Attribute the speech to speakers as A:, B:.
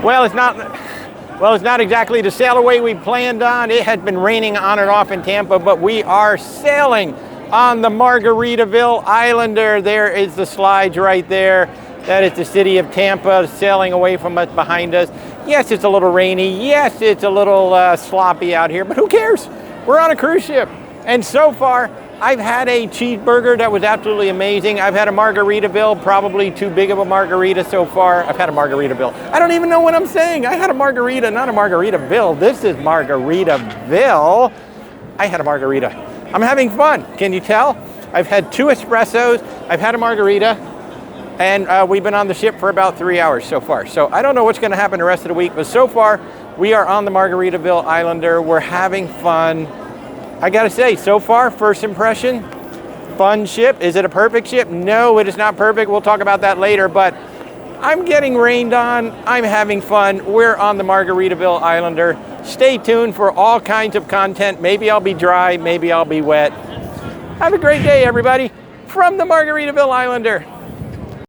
A: Well, it's not. Well, it's not exactly the sail away we planned on. It had been raining on and off in Tampa, but we are sailing on the Margaritaville Islander. There is the slides right there. That is the city of Tampa sailing away from us behind us. Yes, it's a little rainy. Yes, it's a little sloppy out here, but who cares? We're on a cruise ship. And so far, I've had a cheeseburger that was absolutely amazing. I've had a Margaritaville, probably too big of a margarita so far. I've had a Margaritaville. I don't even know what I'm saying. I had a margarita, not a Margaritaville. This is Margaritaville. I had a margarita. I'm having fun. Can you tell? I've had 2 espressos. I've had a margarita. And we've been on the ship for about 3 hours so far. So I don't know what's going to happen the rest of the week. But so far, we are on the Margaritaville Islander. We're having fun. I gotta say, so far, first impression, fun ship. Is it a perfect ship? No, it is not perfect. We'll talk about that later, but I'm getting rained on. I'm having fun. We're on the Margaritaville Islander. Stay tuned for all kinds of content. Maybe I'll be dry, maybe I'll be wet. Have a great day, everybody, from the Margaritaville Islander.